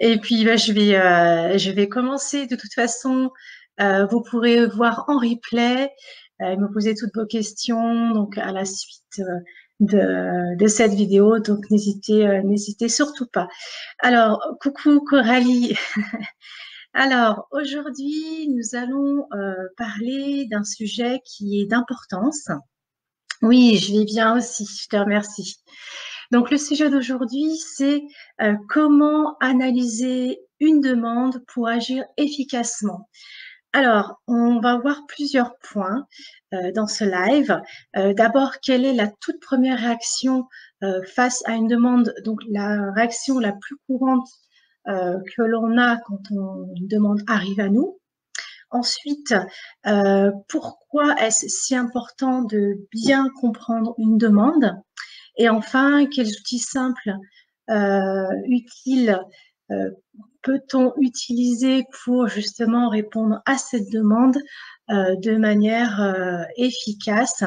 Et puis, bah, je vais commencer de toute façon. Vous pourrez voir en replay et me poser toutes vos questions donc à la suite de cette vidéo. Donc, n'hésitez surtout pas. Alors, coucou Coralie. Alors, aujourd'hui, nous allons parler d'un sujet qui est d'importance. Oui, je vais bien aussi, je te remercie. Donc, le sujet d'aujourd'hui, c'est comment analyser une demande pour agir efficacement. Alors, on va voir plusieurs points dans ce live. D'abord, quelle est la toute première réaction face à une demande? Donc, la réaction la plus courante que l'on a quand une demande arrive à nous. Ensuite, pourquoi est-ce si important de bien comprendre une demande? Et enfin, quels outils simples, utiles, peut-on utiliser pour justement répondre à cette demande de manière efficace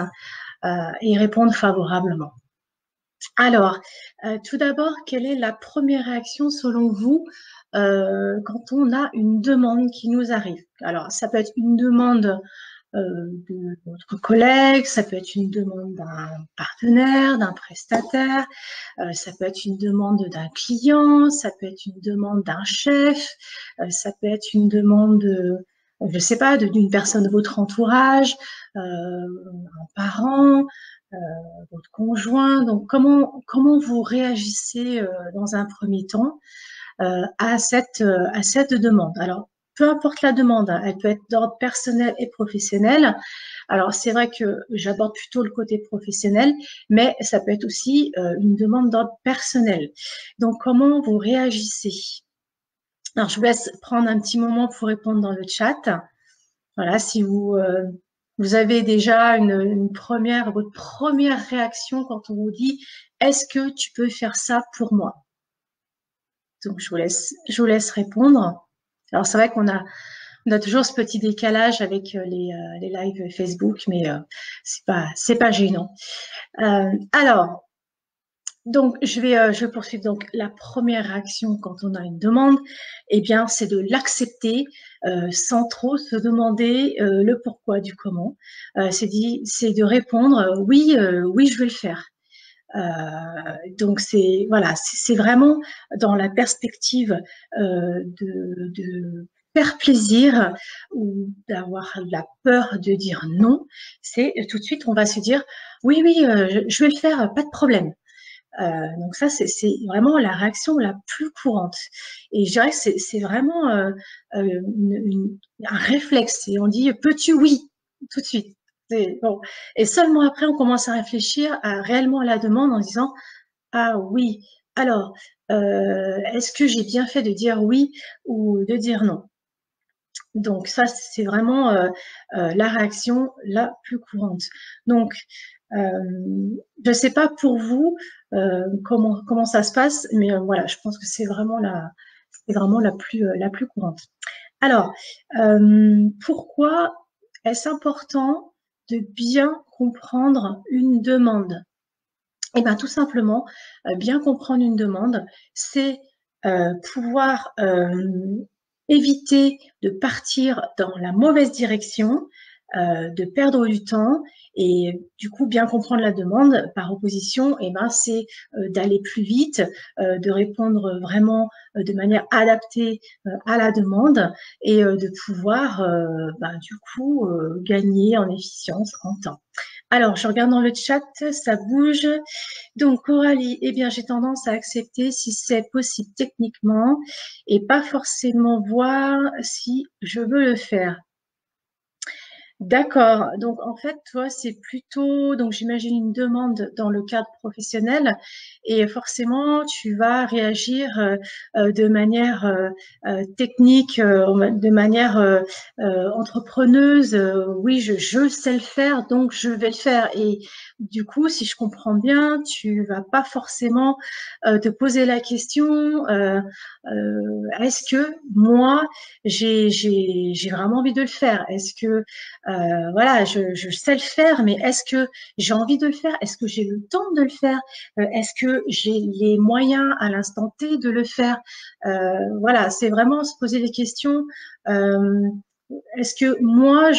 et répondre favorablement? Alors, tout d'abord, quelle est la première réaction selon vous quand on a une demande qui nous arrive? Alors, ça peut être une demande de notre collègue, ça peut être une demande d'un partenaire, d'un prestataire, ça peut être une demande d'un client, ça peut être une demande d'un chef, ça peut être une demande, je ne sais pas, d'une personne de votre entourage, un parent, votre conjoint. Donc, comment vous réagissez dans un premier temps à cette demande? Alors, peu importe la demande, hein, elle peut être d'ordre personnel et professionnel. Alors, c'est vrai que j'aborde plutôt le côté professionnel, mais ça peut être aussi une demande d'ordre personnel. Donc, comment vous réagissez? Alors, je vous laisse prendre un petit moment pour répondre dans le chat. Voilà, si vous avez déjà votre première réaction quand on vous dit « Est-ce que tu peux faire ça pour moi ?» Donc, je vous laisse répondre. Alors, c'est vrai qu'on a toujours ce petit décalage avec les lives Facebook, mais c'est pas gênant. Alors, donc, je vais poursuivre. Donc, la première réaction quand on a une demande, eh bien, c'est de l'accepter sans trop se demander le pourquoi du comment. C'est de répondre oui, oui, je vais le faire. Donc c'est voilà, c'est vraiment dans la perspective de faire plaisir ou d'avoir la peur de dire non. C'est tout de suite on va se dire oui, oui, je vais le faire, pas de problème. Donc ça, c'est vraiment la réaction la plus courante. Et je dirais que c'est vraiment un réflexe. Et on dit, peux-tu? Oui, tout de suite. Bon. Et seulement après, on commence à réfléchir réellement à la demande en disant, ah oui, alors, est-ce que j'ai bien fait de dire oui ou de dire non? Donc ça, c'est vraiment la réaction la plus courante. Donc, je ne sais pas pour vous comment ça se passe, mais voilà, je pense que c'est vraiment la plus courante. Alors, pourquoi est-ce important de bien comprendre une demande? Eh bien, tout simplement, bien comprendre une demande, c'est pouvoir éviter de partir dans la mauvaise direction, de perdre du temps et du coup bien comprendre la demande. Par opposition, eh ben, c'est d'aller plus vite, de répondre vraiment de manière adaptée à la demande et de pouvoir ben, du coup gagner en efficience, en temps. Alors, je regarde dans le chat, ça bouge. Donc, Coralie, eh bien, j'ai tendance à accepter si c'est possible techniquement et pas forcément voir si je veux le faire. D'accord. Donc, en fait, toi, c'est plutôt, donc j'imagine une demande dans le cadre professionnel et forcément, tu vas réagir de manière technique, de manière entrepreneuse. Oui, je sais le faire, donc je vais le faire. Et du coup, si je comprends bien, tu vas pas forcément te poser la question est-ce que moi j'ai vraiment envie de le faire? Est-ce que voilà, je sais le faire, mais est-ce que j'ai envie de le faire? Est-ce que j'ai le temps de le faire? Est-ce que j'ai les moyens à l'instant T de le faire? Voilà, c'est vraiment se poser les questions. Euh, est-ce que moi,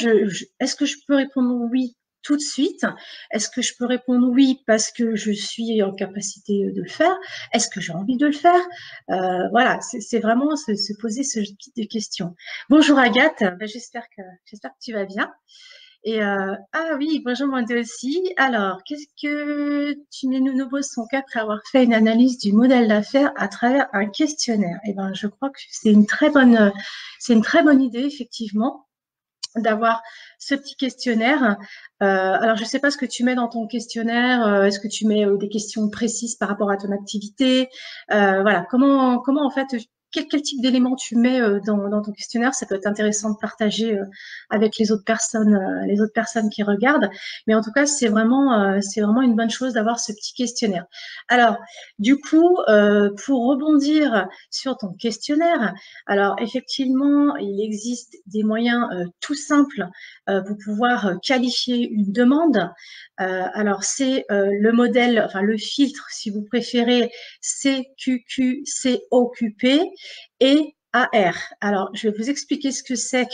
est-ce que je peux répondre oui tout de suite? Est-ce que je peux répondre oui parce que je suis en capacité de le faire? Est-ce que j'ai envie de le faire? Voilà, c'est vraiment se poser ce type de questions. Bonjour Agathe, ben, j'espère que tu vas bien. Et ah oui, bonjour moi aussi. Alors, qu'est-ce que tu nous proposes son cas après avoir fait une analyse du modèle d'affaires à travers un questionnaire? Eh ben, je crois que c'est une très bonne idée effectivement d'avoir ce petit questionnaire. Alors, je ne sais pas ce que tu mets dans ton questionnaire. Est-ce que tu mets des questions précises par rapport à ton activité? Voilà, comment en fait, quel type d'éléments tu mets dans ton questionnaire? Ça peut être intéressant de partager avec les autres personnes qui regardent. Mais en tout cas, c'est vraiment une bonne chose d'avoir ce petit questionnaire. Alors, du coup, pour rebondir sur ton questionnaire, alors effectivement, il existe des moyens tout simples pour pouvoir qualifier une demande. Alors c'est le modèle, enfin le filtre, si vous préférez, CQQ, COQP et AR. Alors je vais vous expliquer ce que c'est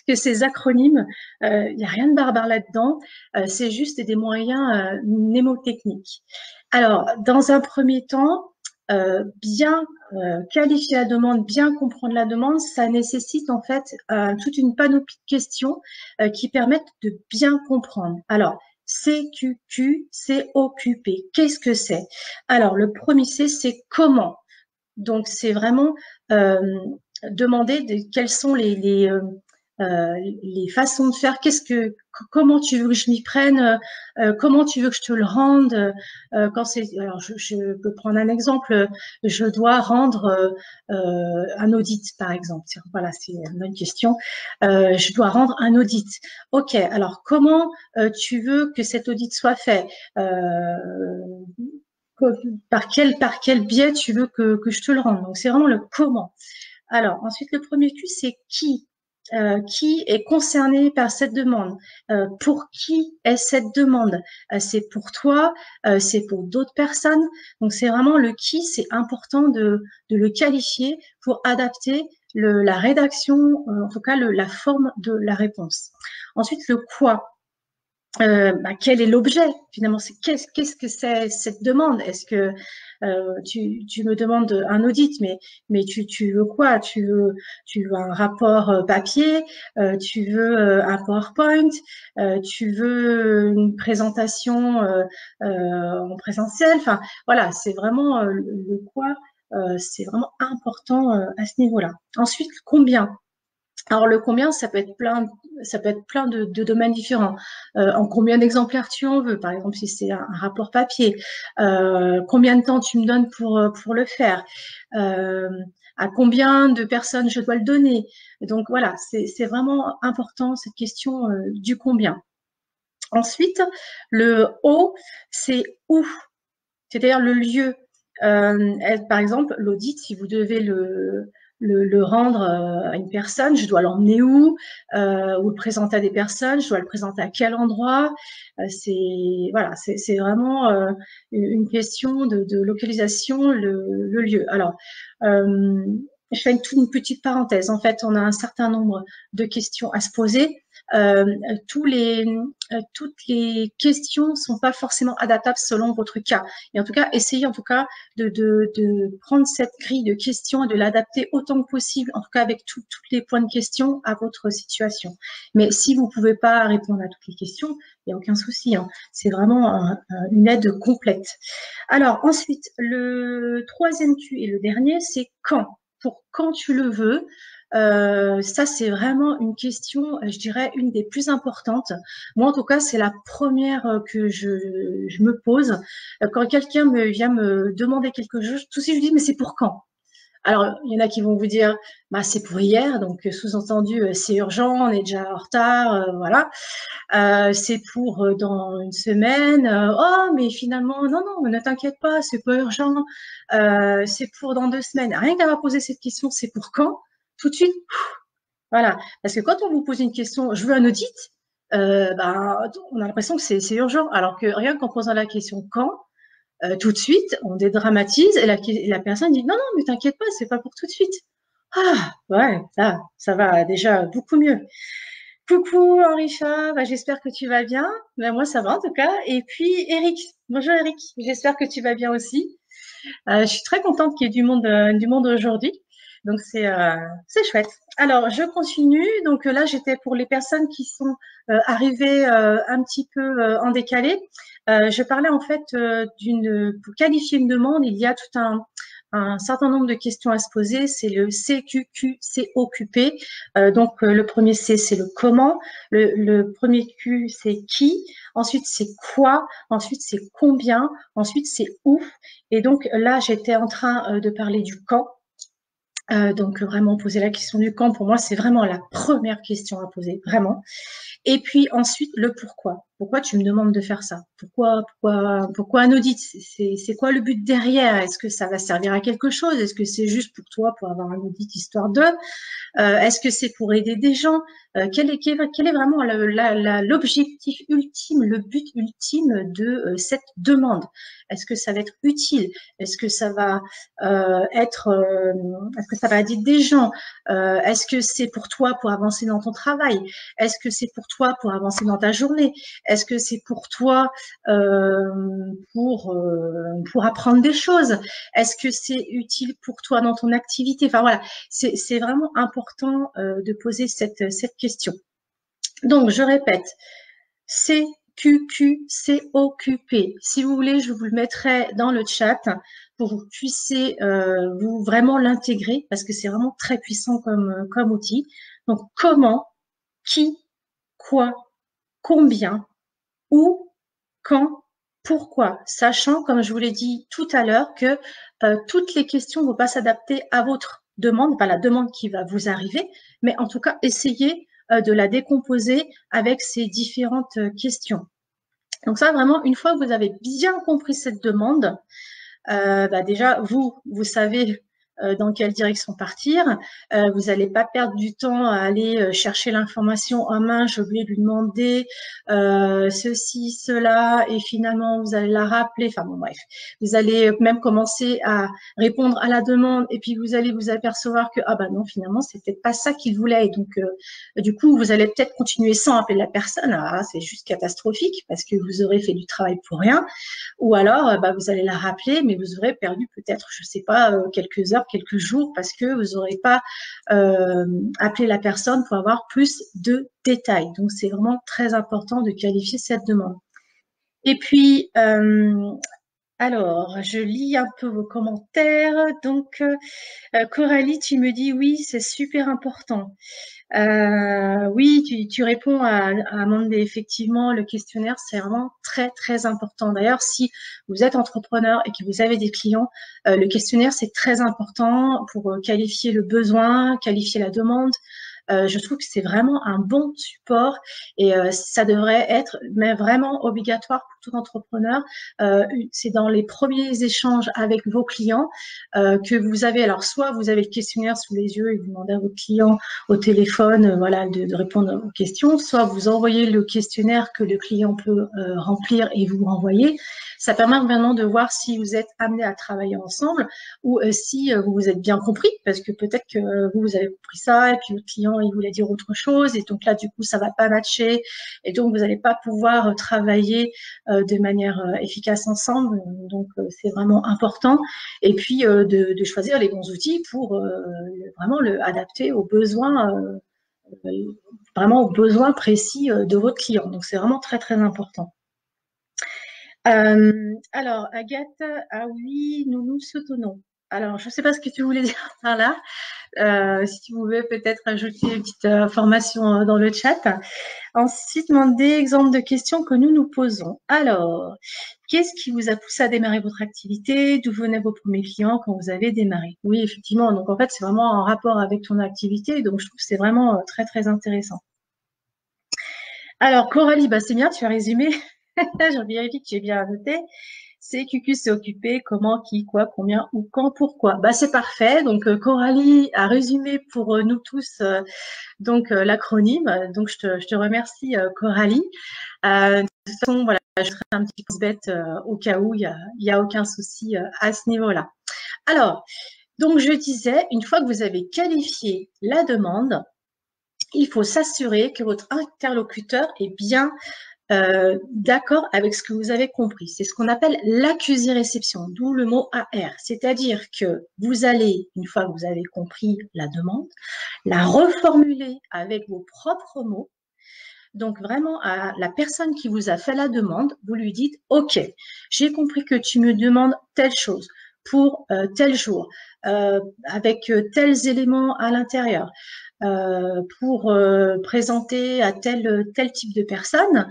que ces acronymes. Il n'y a rien de barbare là-dedans. C'est juste des moyens mnémotechniques. Alors dans un premier temps, bien qualifier la demande, bien comprendre la demande, ça nécessite en fait toute une panoplie de questions qui permettent de bien comprendre. Alors, CQQ, COQP, qu'est-ce que c'est? Alors, le premier C, c'est comment. Donc, c'est vraiment demander quelles sont les façons de faire, comment tu veux que je m'y prenne, comment tu veux que je te le rende. Quand c'est, alors je peux prendre un exemple, je dois rendre un audit par exemple. Voilà, c'est une bonne question. Je dois rendre un audit. Ok, alors comment tu veux que cet audit soit fait? Par quel biais tu veux que je te le rende? Donc c'est vraiment le comment. Alors ensuite le premier Q c'est qui. Qui est concerné par cette demande? Pour qui est cette demande? C'est pour toi, c'est pour d'autres personnes. Donc c'est vraiment le qui, c'est important de le qualifier pour adapter la rédaction, en tout cas la forme de la réponse. Ensuite le quoi. Quel est l'objet finalement? Qu'est-ce que c'est cette demande? Est-ce que tu me demandes un audit, mais tu veux quoi? Tu veux un rapport papier, tu veux un PowerPoint, tu veux une présentation en présentiel. Enfin, voilà, c'est vraiment le quoi. C'est vraiment important à ce niveau-là. Ensuite, combien? Alors le combien, ça peut être plein de domaines différents. En combien d'exemplaires tu en veux, par exemple si c'est un rapport papier. Combien de temps tu me donnes pour le faire. À combien de personnes je dois le donner. Donc voilà, c'est vraiment important cette question du combien. Ensuite, le où, c'est où, c'est-à-dire le lieu. Par exemple, l'audit, si vous devez le rendre à une personne, je dois l'emmener où, ou le présenter à des personnes, je dois le présenter à quel endroit. Voilà, c'est vraiment une question de localisation, le lieu. Alors, je fais une petite parenthèse. En fait, on a un certain nombre de questions à se poser. Euh, tous les, toutes les questions sont pas forcément adaptables selon votre cas. Et en tout cas, essayez en tout cas de prendre cette grille de questions et de l'adapter autant que possible, en tout cas avec tous les points de question à votre situation. Mais si vous pouvez pas répondre à toutes les questions, il n'y a aucun souci. Hein. C'est vraiment une aide complète. Alors ensuite, le troisième Q et le dernier, c'est quand. Pour quand tu le veux. Ça, c'est vraiment une question, je dirais, une des plus importantes. Moi, en tout cas, c'est la première que je me pose. Quand quelqu'un vient me demander quelque chose, tout de suite, je dis, mais c'est pour quand? Alors, il y en a qui vont vous dire, bah, c'est pour hier, donc sous-entendu, c'est urgent, on est déjà en retard, voilà. C'est pour dans une semaine. Oh, mais finalement, non, non, ne t'inquiète pas, c'est pas urgent. C'est pour dans 2 semaines. Rien qu'à poser cette question, c'est pour quand? Tout de suite. Voilà. Parce que quand on vous pose une question, je veux un audit, ben, on a l'impression que c'est urgent. Alors que rien qu'en posant la question quand, tout de suite, on dédramatise et la personne dit non, non, mais t'inquiète pas, c'est pas pour tout de suite. Ah, ouais, ça va déjà beaucoup mieux. Coucou Henricha, bah, j'espère que tu vas bien. Ben, moi, ça va en tout cas. Et puis Eric, bonjour Eric, j'espère que tu vas bien aussi. Je suis très contente qu'il y ait du monde aujourd'hui. Donc c'est chouette. Alors je continue. Donc là j'étais pour les personnes qui sont arrivées un petit peu en décalé. Je parlais en fait pour qualifier une demande, il y a tout un certain nombre de questions à se poser. C'est le CQQ, COQP. Le premier C, c'est le comment. Le premier Q, c'est qui. Ensuite, c'est quoi. Ensuite, c'est combien. Ensuite, c'est où. Et donc là, j'étais en train de parler du quand. Donc vraiment poser la question du quand, pour moi, c'est vraiment la première question à poser, vraiment. Et puis ensuite, le pourquoi. Pourquoi tu me demandes de faire ça? Pourquoi un audit? C'est quoi le but derrière? Est-ce que ça va servir à quelque chose? Est-ce que c'est juste pour toi, pour avoir un audit histoire de? Est-ce que c'est pour aider des gens? Quel est vraiment l'objectif ultime, le but ultime de cette demande? Est-ce que ça va être utile? Est-ce que ça va est-ce que ça va aider des gens? Est-ce que c'est pour toi pour avancer dans ton travail? Est-ce que c'est pour toi pour avancer dans ta journée? Est-ce que c'est pour toi pour apprendre des choses? Est-ce que c'est utile pour toi dans ton activité? Enfin voilà, c'est vraiment important de poser cette question. Donc, je répète, CQQ, COQP. Si vous voulez, je vous le mettrai dans le chat pour que vous puissiez vous vraiment l'intégrer parce que c'est vraiment très puissant comme outil. Donc, comment, qui, quoi, combien, où, quand, pourquoi, sachant, comme je vous l'ai dit tout à l'heure, que toutes les questions ne vont pas s'adapter à votre demande, pas la demande qui va vous arriver, mais en tout cas, essayez de la décomposer avec ces différentes questions. Donc ça, vraiment, une fois que vous avez bien compris cette demande, déjà, vous savez dans quelle direction partir. Vous n'allez pas perdre du temps à aller chercher l'information en main. J'ai oublié de lui demander ceci, cela, et finalement vous allez la rappeler. Enfin bon, bref, vous allez même commencer à répondre à la demande, et puis vous allez vous apercevoir que ah bah non, finalement c'est peut-être pas ça qu'il voulait. Et donc du coup, vous allez peut-être continuer sans appeler la personne. Ah, c'est juste catastrophique parce que vous aurez fait du travail pour rien. Ou alors, vous allez la rappeler, mais vous aurez perdu peut-être, je ne sais pas, quelques heures, quelques jours, parce que vous n'aurez pas appelé la personne pour avoir plus de détails. Donc, c'est vraiment très important de qualifier cette demande. Et puis, alors, je lis un peu vos commentaires. Donc, Coralie, tu me dis oui, c'est super important. Oui, tu réponds à Amandé. Effectivement, le questionnaire, c'est vraiment très, très important. D'ailleurs, si vous êtes entrepreneur et que vous avez des clients, le questionnaire, c'est très important pour qualifier le besoin, qualifier la demande. Je trouve que c'est vraiment un bon support et ça devrait être mais vraiment obligatoire pour tout entrepreneur. C'est dans les premiers échanges avec vos clients que vous avez, alors soit vous avez le questionnaire sous les yeux et vous demandez à votre client au téléphone voilà, de répondre aux questions, soit vous envoyez le questionnaire que le client peut remplir et vous renvoyer. Ça permet vraiment de voir si vous êtes amené à travailler ensemble ou si vous vous êtes bien compris, parce que peut-être que vous avez compris ça et puis votre client il voulait dire autre chose et donc là du coup ça va pas matcher et donc vous n'allez pas pouvoir travailler de manière efficace ensemble. Donc c'est vraiment important. Et puis de choisir les bons outils pour vraiment le adapter aux besoins vraiment aux besoins précis de votre client. Donc c'est vraiment très très important. Alors, Agathe, ah oui, nous nous soutenons. Alors, je ne sais pas ce que tu voulais dire par là, Si vous pouvez peut-être ajouter une petite information dans le chat. Ensuite, demandez exemple de questions que nous nous posons. Alors, qu'est-ce qui vous a poussé à démarrer votre activité? D'où venaient vos premiers clients quand vous avez démarré? Oui, effectivement. Donc, en fait, c'est vraiment en rapport avec ton activité. Donc, je trouve que c'est vraiment très, très intéressant. Alors, Coralie, bah, c'est bien, tu as résumé. Je vérifie que tu es bien noté. C'est Cucu s'est occupé, comment, qui, quoi, combien, où, quand, pourquoi. Bah, c'est parfait. Donc, Coralie a résumé pour nous tous l'acronyme. Donc, je te remercie, Coralie. De toute façon, voilà, je ferai un petit pouce bête au cas où, il y a aucun souci à ce niveau-là. Alors, donc, je disais, une fois que vous avez qualifié la demande, il faut s'assurer que votre interlocuteur est bien d'accord avec ce que vous avez compris. C'est ce qu'on appelle l'accusé-réception, d'où le mot AR. C'est-à-dire que vous allez, une fois que vous avez compris la demande, la reformuler avec vos propres mots. Donc vraiment, à la personne qui vous a fait la demande, vous lui dites « Ok, j'ai compris que tu me demandes telle chose pour tel jour, avec tels éléments à l'intérieur. Pour présenter à tel type de personne.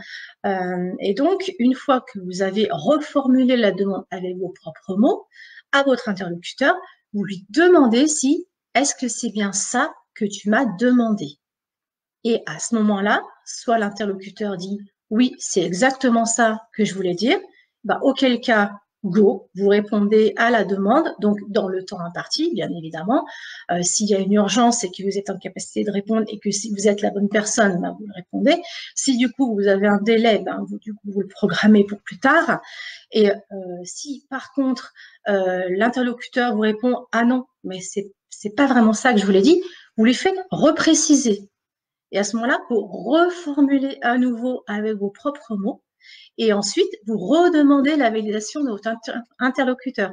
Et donc, une fois que vous avez reformulé la demande avec vos propres mots, à votre interlocuteur, vous lui demandez si est-ce que c'est bien ça que tu m'as demandé. Et à ce moment-là, soit l'interlocuteur dit oui, c'est exactement ça que je voulais dire, bah, auquel cas, go, vous répondez à la demande, donc dans le temps imparti, bien évidemment. S'il y a une urgence et que vous êtes en capacité de répondre et que si vous êtes la bonne personne, bah, vous le répondez. Si du coup vous avez un délai, bah, vous le programmez pour plus tard. Et si par contre l'interlocuteur vous répond ah non, mais c'est pas vraiment ça que je voulais dire, vous lui faites repréciser. Et à ce moment-là, vous reformulez à nouveau avec vos propres mots. Et ensuite, vous redemandez la validation de votre interlocuteur.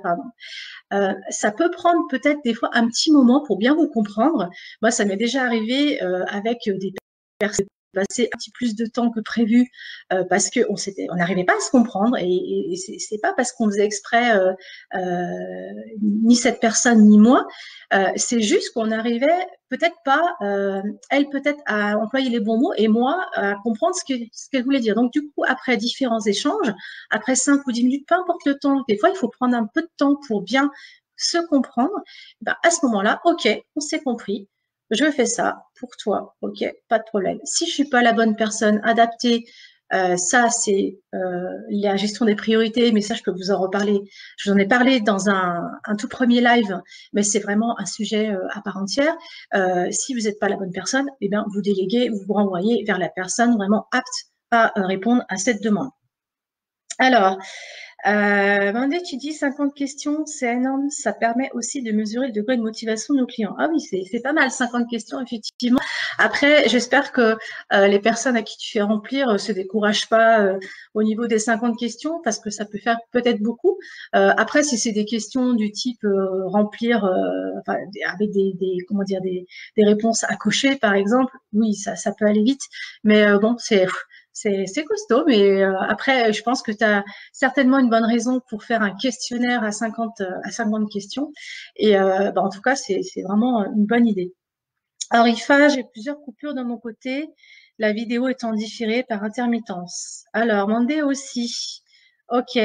Ça peut prendre peut-être des fois un petit moment pour bien vous comprendre. Moi, ça m'est déjà arrivé avec des personnes passer un petit plus de temps que prévu parce qu'on n'arrivait pas à se comprendre et c'est pas parce qu'on faisait exprès ni cette personne ni moi, c'est juste qu'on n'arrivait peut-être pas, elle peut-être à employer les bons mots et moi à comprendre ce qu'elle voulait dire. Donc du coup, après différents échanges, après 5 ou 10 minutes, peu importe le temps, des fois il faut prendre un peu de temps pour bien se comprendre. Ben, à ce moment-là, ok, on s'est compris. Je fais ça pour toi, ok, pas de problème. Si je suis pas la bonne personne adaptée, ça c'est la gestion des priorités, mais ça je peux vous en reparler. Je vous en ai parlé dans un tout premier live, mais c'est vraiment un sujet à part entière. Si vous n'êtes pas la bonne personne, eh bien vous déléguez, vous vous renvoyez vers la personne vraiment apte à répondre à cette demande. Alors, Mandé, tu dis 50 questions, c'est énorme. Ça permet aussi de mesurer le degré de motivation de nos clients. Ah oui, c'est pas mal, 50 questions, effectivement. Après, j'espère que les personnes à qui tu fais remplir se découragent pas au niveau des 50 questions parce que ça peut faire peut-être beaucoup. Après, si c'est des questions du type remplir avec comment dire des réponses à cocher, par exemple, oui, ça peut aller vite. Mais bon, c'est costaud, mais après, je pense que tu as certainement une bonne raison pour faire un questionnaire à 50 questions. Et en tout cas, c'est vraiment une bonne idée. Alors, IFA, j'ai plusieurs coupures de mon côté. La vidéo étant différée par intermittence. Alors, Mandé aussi. Ok,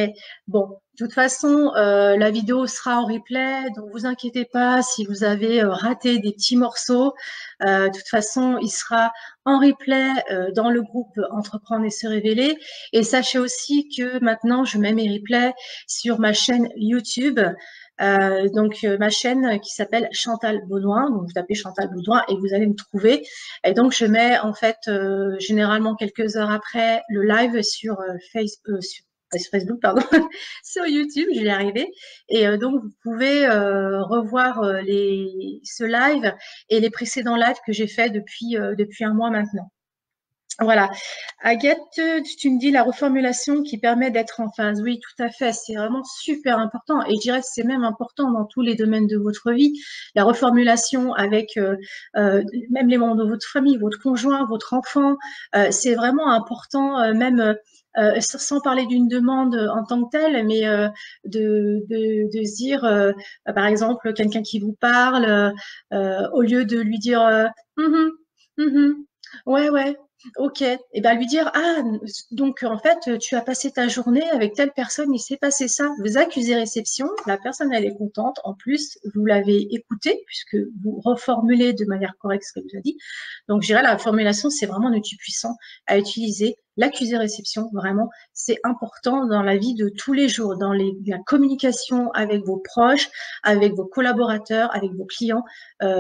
bon, de toute façon, la vidéo sera en replay, donc vous inquiétez pas si vous avez raté des petits morceaux. De toute façon, il sera en replay dans le groupe Entreprendre et se révéler. Et sachez aussi que maintenant, je mets mes replays sur ma chaîne YouTube. Ma chaîne qui s'appelle Chantal Baudouin. Donc, vous tapez Chantal Baudouin et vous allez me trouver. Et donc, je mets en fait généralement quelques heures après le live sur Facebook, pardon, sur YouTube, je vais y arriver. Et donc, vous pouvez revoir ce live et les précédents lives que j'ai fait depuis un mois maintenant. Voilà. Agathe, tu me dis la reformulation qui permet d'être en phase. Oui, tout à fait. C'est vraiment super important. Et je dirais que c'est même important dans tous les domaines de votre vie. La reformulation avec même les membres de votre famille, votre conjoint, votre enfant, c'est vraiment important. Même sans parler d'une demande en tant que telle, mais de se dire, par exemple, quelqu'un qui vous parle, au lieu de lui dire mhm, mhm, ouais, ouais, ok, et ben lui dire, ah, donc en fait, tu as passé ta journée avec telle personne, il s'est passé ça. Vous accusez réception, la personne elle est contente. En plus, vous l'avez écouté puisque vous reformulez de manière correcte ce qu'elle vous a dit. Donc, je dirais la formulation, c'est vraiment un outil puissant à utiliser. L'accusé-réception, vraiment, c'est important dans la vie de tous les jours, dans la communication avec vos proches, avec vos collaborateurs, avec vos clients.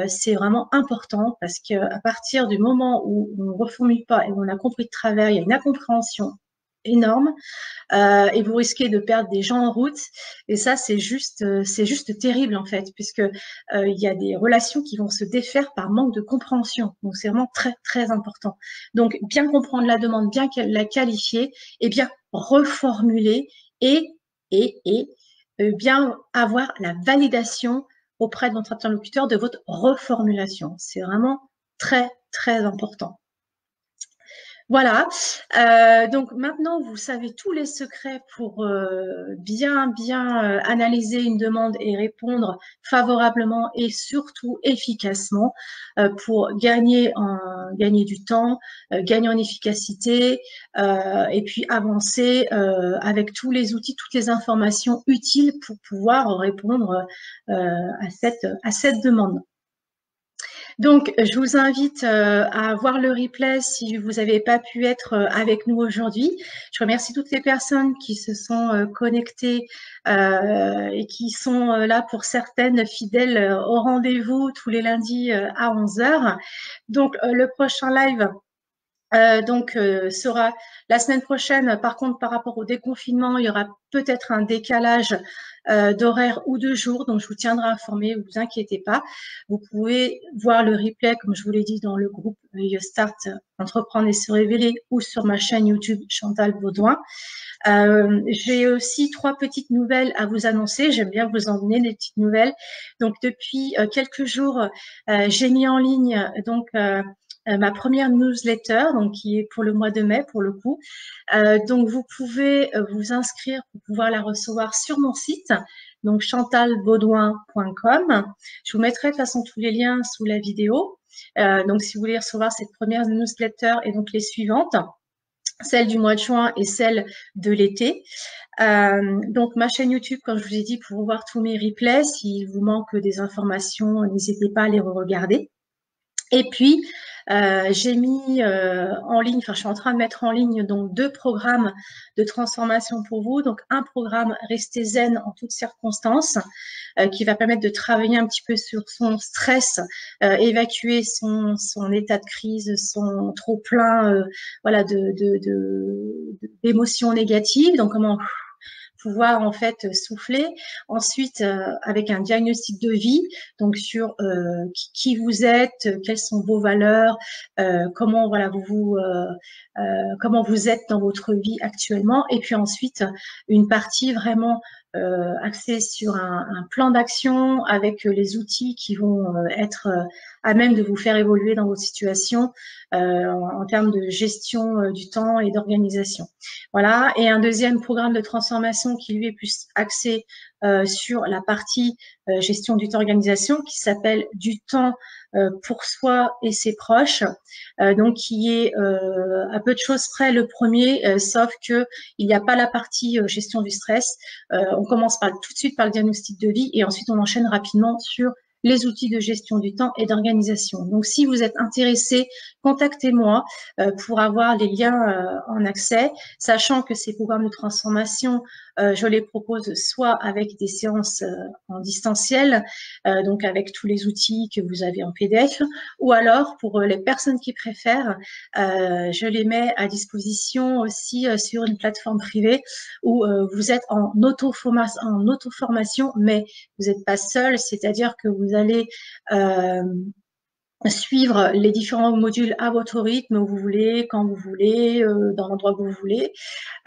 C'est vraiment important parce qu'à partir du moment où on ne reformule pas et où on a compris de travers, il y a une incompréhension énorme et vous risquez de perdre des gens en route. Et ça, c'est juste terrible en fait, puisque il y a des relations qui vont se défaire par manque de compréhension. Donc, c'est vraiment très très important. Donc, bien comprendre la demande, bien la qualifier, et bien reformuler et bien avoir la validation auprès de votre interlocuteur de votre reformulation. C'est vraiment très très important. Voilà, donc maintenant vous savez tous les secrets pour bien analyser une demande et répondre favorablement et surtout efficacement pour gagner du temps, gagner en efficacité et puis avancer avec tous les outils, toutes les informations utiles pour pouvoir répondre à cette demande. Donc, je vous invite à voir le replay si vous n'avez pas pu être avec nous aujourd'hui. Je remercie toutes les personnes qui se sont connectées et qui sont là pour certaines fidèles au rendez-vous tous les lundis à 11 h. Donc, le prochain live sera la semaine prochaine. Par contre, par rapport au déconfinement, il y aura peut-être un décalage d'horaire ou de jour. Donc, je vous tiendrai informé, vous inquiétez pas. Vous pouvez voir le replay, comme je vous l'ai dit, dans le groupe You Start Entreprendre et se révéler ou sur ma chaîne YouTube Chantal Baudouin. J'ai aussi 3 petites nouvelles à vous annoncer. J'aime bien vous emmener des petites nouvelles. Donc, depuis quelques jours, j'ai mis en ligne ma première newsletter, donc qui est pour le mois de mai pour le coup. Donc vous pouvez vous inscrire pour pouvoir la recevoir sur mon site, donc chantalbaudouin.com. Je vous mettrai de toute façon tous les liens sous la vidéo. Donc si vous voulez recevoir cette première newsletter et donc les suivantes, celle du mois de juin et celle de l'été. Donc ma chaîne YouTube, comme je vous ai dit, pour voir tous mes replays, s'il vous manque des informations, n'hésitez pas à les re-regarder. Et puis, j'ai mis en ligne, enfin je suis en train de mettre en ligne donc 2 programmes de transformation pour vous. Donc un programme Rester zen en toutes circonstances qui va permettre de travailler un petit peu sur son stress, évacuer son état de crise, son trop plein voilà d'émotions négatives. Donc comment pouvoir en fait souffler. Ensuite, avec un diagnostic de vie, donc sur qui vous êtes, quelles sont vos valeurs, comment voilà comment vous êtes dans votre vie actuellement. Et puis ensuite, une partie vraiment axée sur un plan d'action avec les outils qui vont être à même de vous faire évoluer dans votre situation en termes de gestion du temps et d'organisation. Voilà. Et un deuxième programme de transformation qui lui est plus axé sur la partie gestion du temps organisation qui s'appelle du temps pour soi et ses proches, donc qui est à peu de choses près le premier, sauf que il n'y a pas la partie gestion du stress. On commence tout de suite par le diagnostic de vie et ensuite on enchaîne rapidement sur les outils de gestion du temps et d'organisation. Donc, si vous êtes intéressé, contactez-moi pour avoir les liens en accès, sachant que ces programmes de transformation, je les propose soit avec des séances en distanciel, donc avec tous les outils que vous avez en PDF, ou alors pour les personnes qui préfèrent, je les mets à disposition aussi sur une plateforme privée où vous êtes en auto-formation, mais vous n'êtes pas seul, c'est-à-dire que vous allez suivre les différents modules à votre rythme, où vous voulez, quand vous voulez, dans l'endroit que vous voulez.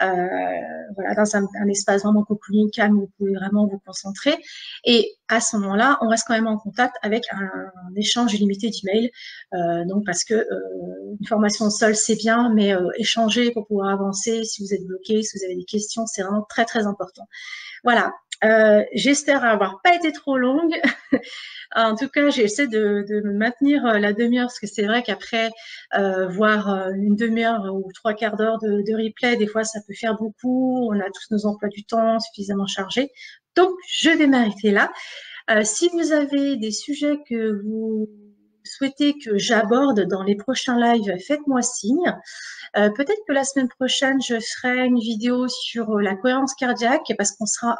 Voilà, dans un espace vraiment cocooning, calme, où vous pouvez vraiment vous concentrer. Et à ce moment-là, on reste quand même en contact avec un échange illimité d'emails. Donc, parce que une formation seule, c'est bien, mais échanger pour pouvoir avancer. Si vous êtes bloqué, si vous avez des questions, c'est vraiment très, très important. Voilà. J'espère avoir pas été trop longue. En tout cas, j'essaie de me maintenir la demi-heure parce que c'est vrai qu'après voir une demi-heure ou trois quarts d'heure de replay, des fois ça peut faire beaucoup. On a tous nos emplois du temps suffisamment chargés. Donc, je vais m'arrêter là. Si vous avez des sujets que vous souhaitez que j'aborde dans les prochains lives, faites-moi signe. Peut-être que la semaine prochaine, je ferai une vidéo sur la cohérence cardiaque parce qu'on sera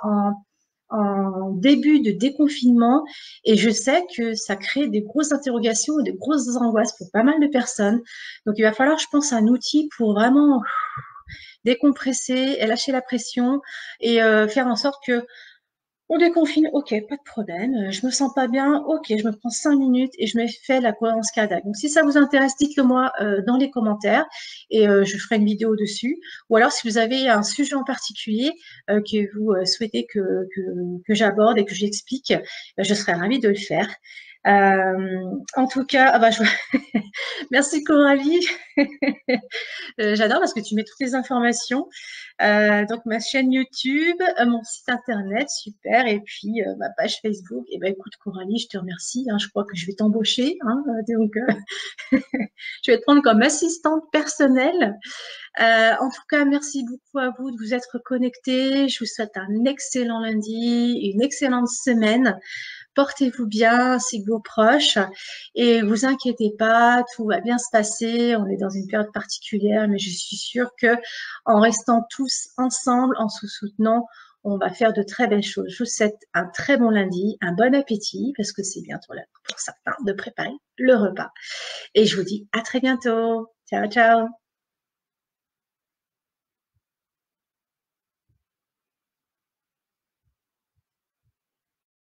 en début de déconfinement et je sais que ça crée des grosses interrogations et des grosses angoisses pour pas mal de personnes. Donc, il va falloir, je pense, un outil pour vraiment décompresser et lâcher la pression et faire en sorte que on déconfine, ok, pas de problème. Je me sens pas bien, ok, je me prends 5 minutes et je me fais la cohérence cardiaque. Donc, si ça vous intéresse, dites-le moi dans les commentaires et je ferai une vidéo dessus. Ou alors, si vous avez un sujet en particulier que vous souhaitez que j'aborde et que j'explique, je serai ravie de le faire. En tout cas, merci Coralie. J'adore parce que tu mets toutes les informations. Donc ma chaîne YouTube, mon site internet, super, et puis ma page Facebook. Et ben écoute Coralie, je te remercie. Hein, je crois que je vais t'embaucher. Hein, donc je vais te prendre comme assistante personnelle. En tout cas, merci beaucoup à vous de vous être connectés. Je vous souhaite un excellent lundi, une excellente semaine. Portez-vous bien ainsi que vos proches et vous inquiétez pas, tout va bien se passer. On est dans une période particulière, mais je suis sûre que en restant tous ensemble, en se soutenant, on va faire de très belles choses. Je vous souhaite un très bon lundi, un bon appétit parce que c'est bientôt l'heure pour certains de préparer le repas. Et je vous dis à très bientôt. Ciao, ciao.